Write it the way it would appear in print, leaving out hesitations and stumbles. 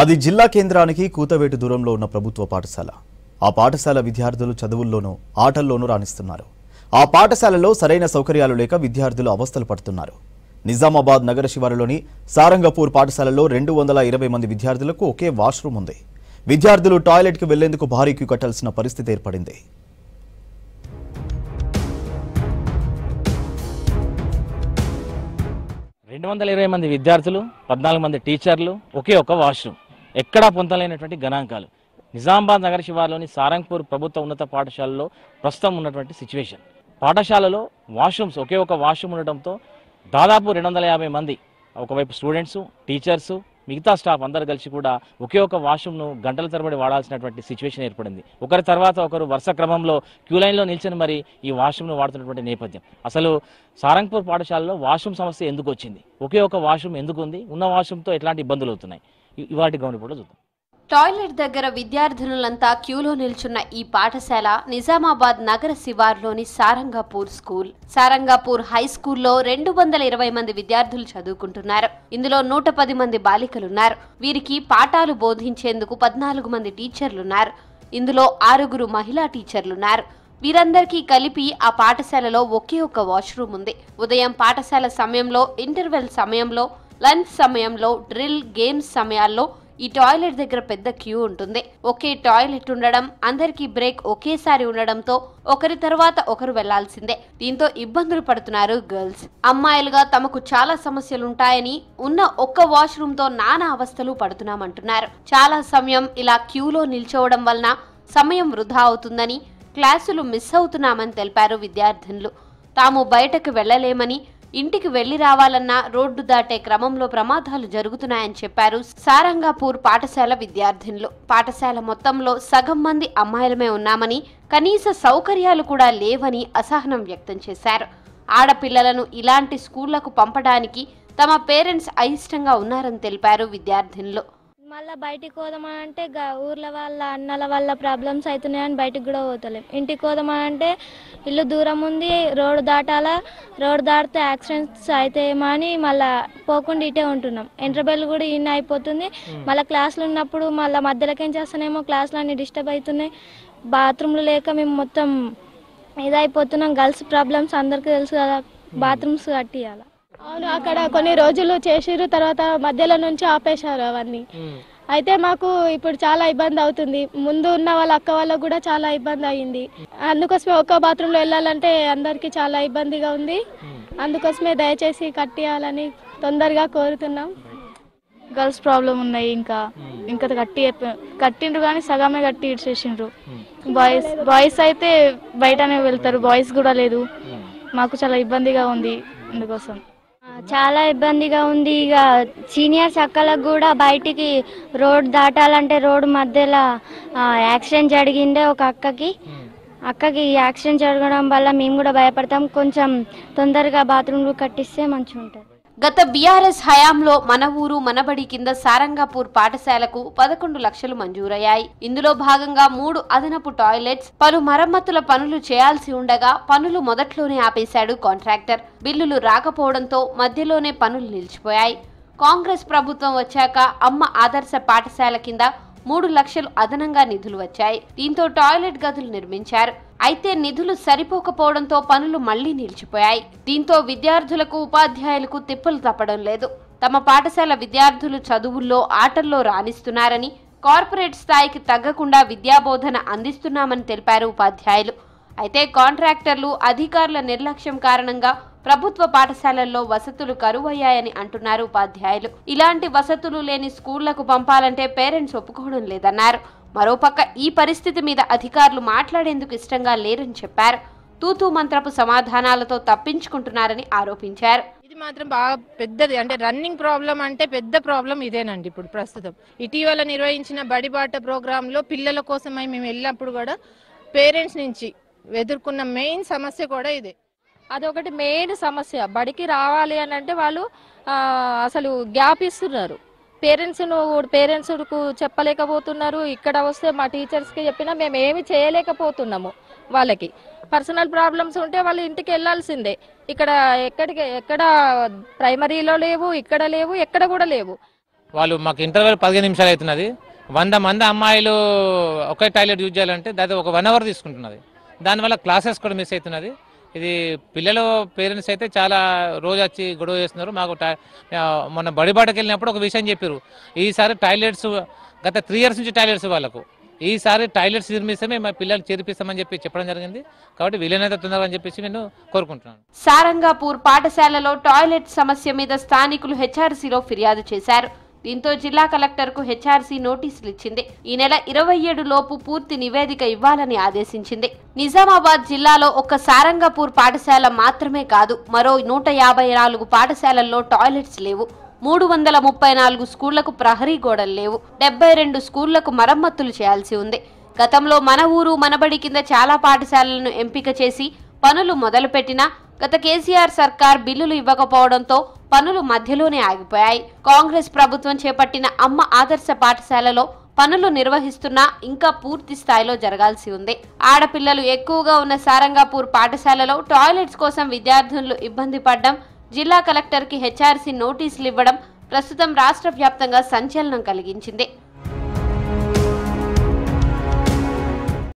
అది జిల్లా కేంద్రానికి కూతవేటు దూరంలో ఉన్న ప్రభుత్వ పాఠశాల. ఆ పాఠశాల విద్యార్థులు చదువుల్లోనూ ఆటల్లోనూ రాణిస్తున్నారు. ఆ పాఠశాలలో సరైన సౌకర్యాలు లేక విద్యార్థులు అవస్థలు పడుతున్నారు. నిజామాబాద్ నగర శివారులోని సారంగపూర్ పాఠశాలలో 220 మంది విద్యార్థులకు ఒకే వాష్రూమ్ ఉంది. విద్యార్థులు టాయిలెట్కి వెళ్లేందుకు భారీ క్యూ కట్టాల్సిన పరిస్థితి ఏర్పడింది. మంది విద్యార్థులు, 14 మంది టీచర్లు, ఒకే ఒక వాష్రూమ్. ఎక్కడా పొందలేనటువంటి గణాంకాలు నిజామాబాద్ నగర శివారులోని సారంగపూర్ ప్రభుత్వ ఉన్నత పాఠశాలలో ప్రస్తుతం ఉన్నటువంటి సిచ్యువేషన్. పాఠశాలలో వాష్రూమ్స్ ఒకే ఒక వాష్రూమ్ ఉండడంతో దాదాపు 250 మంది, ఒకవైపు స్టూడెంట్స్, టీచర్స్, మిగతా స్టాఫ్ అందరు కలిసి కూడా ఒకే ఒక వాష్రూమ్ను గంటల తరబడి వాడాల్సినటువంటి సిచ్యువేషన్ ఏర్పడింది. ఒకరి తర్వాత ఒకరు వరుస క్రమంలో క్యూ లైన్లో నిల్చొని మరి ఈ వాష్రూమ్ను వాడుతున్నటువంటి నేపథ్యం. అసలు సారంగపూర్ పాఠశాలలో వాష్రూమ్ సమస్య ఎందుకు వచ్చింది, ఒకే ఒక వాష్రూమ్ ఎందుకు ఉంది, ఉన్న వాష్రూమ్తో ఎట్లాంటి ఇబ్బందులు అవుతున్నాయి, ఇవాటి గమని కూడా చూద్దాం. టాయిలెట్ దగ్గర విద్యార్థినులంతా క్యూలో నిల్చున్న ఈ పాఠశాల నిజామాబాద్ నగర శివార్లోని సారంగపూర్ స్కూల్. సారంగపూర్ హై స్కూల్లో 220 మంది విద్యార్థులు చదువుకుంటున్నారు. ఇందులో 110 మంది బాలికలున్నారు. వీరికి పాఠాలు బోధించేందుకు 14 మంది టీచర్లున్నారు. ఇందులో 6 మహిళా టీచర్లున్నారు. వీరందరికీ కలిపి ఆ పాఠశాలలో ఒకే ఒక వాష్రూమ్ ఉంది. ఉదయం పాఠశాల సమయంలో, ఇంటర్వెల్ సమయంలో, లంచ్ సమయంలో, డ్రిల్, గేమ్స్ సమయాల్లో ఈ టాయిలెట్ దగ్గర పెద్ద క్యూ ఉంటుంది. ఒకే టాయిలెట్ ఉండడం, అందరికీ బ్రేక్ ఒకేసారి ఉండడంతో ఒకరి తర్వాత ఒకరు వెళ్లాల్సిందే. దీంతో ఇబ్బందులు పడుతున్నారు గర్ల్స్. అమ్మాయిలుగా తమకు చాలా సమస్యలుంటాయని ఉన్న ఒక్క వాష్రూమ్ తో నానా అవస్థలు పడుతున్నామంటున్నారు. చాలా సమయం ఇలా క్యూలో నిల్చోవడం వలన సమయం వృధా అవుతుందని, క్లాసులు మిస్ అవుతున్నామని తెలిపారు విద్యార్థినులు. తాము బయటకు వెళ్లలేమని, ఇంటికి వెళ్లి రావాలన్నా రోడ్డు దాటే క్రమంలో ప్రమాదాలు జరుగుతున్నాయని చెప్పారు సారంగపూర్ పాఠశాల విద్యార్థినులు. పాఠశాల మొత్తంలో సగం మంది అమ్మాయిలమే ఉన్నామని, కనీస సౌకర్యాలు కూడా లేవని అసహనం వ్యక్తం చేశారు. ఆడపిల్లలను ఇలాంటి స్కూళ్లకు పంపడానికి తమ పేరెంట్స్ అయిష్టంగా ఉన్నారని తెలిపారు విద్యార్థినులు. మళ్ళీ బయటికి పోదామనంటే ఊర్ల వాళ్ళ అన్నల వల్ల ప్రాబ్లమ్స్ అవుతున్నాయని బయటకు కూడా పోతలేం. ఇంటికి పోదామనంటే ఇల్లు దూరం ఉంది, రోడ్డు దాటాలా, రోడ్డు దాటితే యాక్సిడెంట్స్ అవుతాయేమో అని మళ్ళీ పోకుండా ఇటే ఉంటున్నాం. ఇంటర్వెల్ కూడా ఇన్ని అయిపోతుంది. మళ్ళీ క్లాసులు ఉన్నప్పుడు మళ్ళీ మధ్యలోకి ఏం చేస్తానేమో క్లాసులు అన్నీ డిస్టర్బ్ అవుతున్నాయి. బాత్రూమ్లు లేక మేము మొత్తం ఇదైపోతున్నాం. గర్ల్స్ ప్రాబ్లమ్స్ అందరికీ తెలుసు కదా, బాత్రూమ్స్ కట్టియాలి. అవును, అక్కడ కొన్ని రోజులు చేసిర్రు, తర్వాత మధ్యలో నుంచి ఆపేశారు అవన్నీ. అయితే మాకు ఇప్పుడు చాలా ఇబ్బంది అవుతుంది. ముందు ఉన్న వాళ్ళ అక్క వాళ్ళకు కూడా చాలా ఇబ్బంది అయ్యింది. అందుకోసమే ఒక్క బాత్రూంలో వెళ్ళాలంటే అందరికీ చాలా ఇబ్బందిగా ఉంది. అందుకోసమే దయచేసి కట్టియాలని తొందరగా కోరుతున్నాం. గర్ల్స్ ప్రాబ్లం ఉన్నాయి. ఇంకా కట్టిండ్రు కానీ సగమే కట్టి ఇచ్చేసిండ్రు. బాయ్స్ అయితే బయటనే వెళ్తారు, బాయ్స్ కూడా లేదు. మాకు చాలా ఇబ్బందిగా ఉంది. అందుకోసం చాలా ఇబ్బందిగా ఉంది. ఇక సీనియర్స్ అక్కలకు కూడా బయటికి రోడ్ దాటాలంటే రోడ్డు మధ్యలో యాక్సిడెంట్ జరిగిందే ఒక అక్కకి యాక్సిడెంట్ జరగడం వల్ల మేము కూడా భయపడతాం. కొంచెం తొందరగా బాత్రూమ్లు కట్టిస్తే మంచిగా ఉంటుంది. గత బీఆర్ఎస్ హయాంలో మన ఊరు మనబడి కింద సారంగపూర్ పాఠశాలకు 11 లక్షలు మంజూరయ్యాయి. ఇందులో భాగంగా 3 అదనపు టాయిలెట్స్, పలు మరమ్మతుల పనులు చేయాల్సి ఉండగా పనులు మొదట్లోనే ఆపేశాడు కాంట్రాక్టర్. బిల్లులు రాకపోవడంతో మధ్యలోనే పనులు నిలిచిపోయాయి. కాంగ్రెస్ ప్రభుత్వం వచ్చాక అమ్మ ఆదర్శ పాఠశాల కింద 3 లక్షలు అదనంగా నిధులు వచ్చాయి. దీంతో టాయిలెట్ గదులు నిర్మించారు. అయితే నిధులు సరిపోకపోవడంతో పనులు మళ్లీ నిలిచిపోయాయి. దీంతో విద్యార్థులకు, ఉపాధ్యాయులకు తిప్పలు తప్పడం లేదు. తమ పాఠశాల విద్యార్థులు చదువుల్లో, ఆటల్లో రాణిస్తున్నారని, కార్పొరేట్ స్థాయికి తగ్గకుండా విద్యాబోధన అందిస్తున్నామని తెలిపారు ఉపాధ్యాయులు. అయితే కాంట్రాక్టర్లు, అధికారుల నిర్లక్ష్యం కారణంగా ప్రభుత్వ పాఠశాలల్లో వసతులు కరువయ్యాయని అంటున్నారు ఉపాధ్యాయులు. ఇలాంటి వసతులు లేని స్కూళ్లకు పంపాలంటే పేరెంట్స్ ఒప్పుకోవడం లేదన్నారు. మరోపక్క ఈ పరిస్థితి మీద అధికారులు మాట్లాడేందుకు ఇష్టంగా లేరని చెప్పారు. తూతూ మంత్రపు సమాధానాలతో తప్పించుకుంటున్నారని ఆరోపించారు. ఇది మాత్రం బాగా పెద్దది, అంటే రన్నింగ్ ప్రాబ్లం అంటే పెద్ద ప్రాబ్లం ఇదేనండి. ఇప్పుడు ప్రస్తుతం ఇటీవల నిర్వహించిన బడిబాట ప్రోగ్రామ్ లో పిల్లల కోసమై మేము వెళ్ళినప్పుడు కూడా పేరెంట్స్ నుంచి ఎదుర్కొన్న మెయిన్ సమస్య కూడా ఇదే. అదొకటి మెయిన్ సమస్య. బడికి రావాలి అని అంటే వాళ్ళు అసలు గ్యాప్ ఇస్తున్నారు. పేరెంట్స్కు చెప్పలేకపోతున్నారు. ఇక్కడ వస్తే మా టీచర్స్కి చెప్పినా మేము ఏమి చేయలేకపోతున్నాము. వాళ్ళకి పర్సనల్ ప్రాబ్లమ్స్ ఉంటే వాళ్ళు ఇంటికి వెళ్ళాల్సిందే. ఇక్కడ ఎక్కడ ప్రైమరీలో లేవు, ఇక్కడ లేవు, ఎక్కడ కూడా లేవు. వాళ్ళు మాకు ఇంటర్వెల్ 15 నిమిషాలు అవుతున్నది. 100 మంది అమ్మాయిలు ఒకే టాయిలెట్ యూజ్ చేయాలంటే దాదాపు ఒక 1 అవర్ తీసుకుంటున్నది. దానివల్ల క్లాసెస్ కూడా మిస్ అవుతున్నది. ఇది పిల్లలు పేరెంట్స్ అయితే చాలా రోజు వచ్చి గొడవ చేస్తున్నారు. మాకు మొన్న బడిబాటకి వెళ్ళినప్పుడు ఒక విషయం చెప్పారు, ఈసారి టాయిలెట్స్ గత 3 years నుంచి టాయిలెట్స్ వాళ్ళకు, ఈసారి టాయిలెట్స్ నిర్మిస్తామే మా పిల్లలు చేర్పిస్తామని చెప్పి చెప్పడం జరిగింది. కాబట్టి వీలైనంత తొందరగా అని చెప్పేసి నేను కోరుకుంటున్నాను. సారంగాపూర్ పాఠశాలలో టాయిలెట్ సమస్య మీద స్థానికులు హెచ్ఆర్సీలో ఫిర్యాదు చేశారు. దీంతో జిల్లా కలెక్టర్కు హెచ్ఆర్సీ నోటీసులు ఇచ్చింది. ఈ నెల 27 లోపు పూర్తి నివేదిక ఇవ్వాలని ఆదేశించింది. నిజామాబాద్ జిల్లాలో ఒక్క సారంగాపూర్ పాఠశాల మాత్రమే కాదు, మరో 154 పాఠశాలల్లో టాయిలెట్స్ లేవు. 334 స్కూళ్లకు ప్రహరీ గోడలు లేవు. 72 స్కూళ్లకు మరమ్మతులు చేయాల్సి ఉంది. గతంలో మన ఊరు మనబడి కింద చాలా పాఠశాలలను ఎంపిక చేసి పనులు మొదలుపెట్టినా గత కేసీఆర్ సర్కార్ బిల్లులు ఇవ్వకపోవడంతో పనులు మధ్యలోనే ఆగిపోయాయి. కాంగ్రెస్ ప్రభుత్వం చేపట్టిన అమ్మ ఆదర్శ పాఠశాలలో పనులు నిర్వహిస్తున్నా ఇంకా పూర్తి స్థాయిలో జరగాల్సి ఉంది. ఆడపిల్లలు ఎక్కువగా ఉన్న సారంగాపూర్ పాఠశాలలో టాయిలెట్స్ కోసం విద్యార్థులు ఇబ్బంది పడ్డం, జిల్లా కలెక్టర్కి హెచ్ఆర్సీ నోటీసులు ఇవ్వడం ప్రస్తుతం రాష్ట్ర వ్యాప్తంగా సంచలనం కలిగించింది.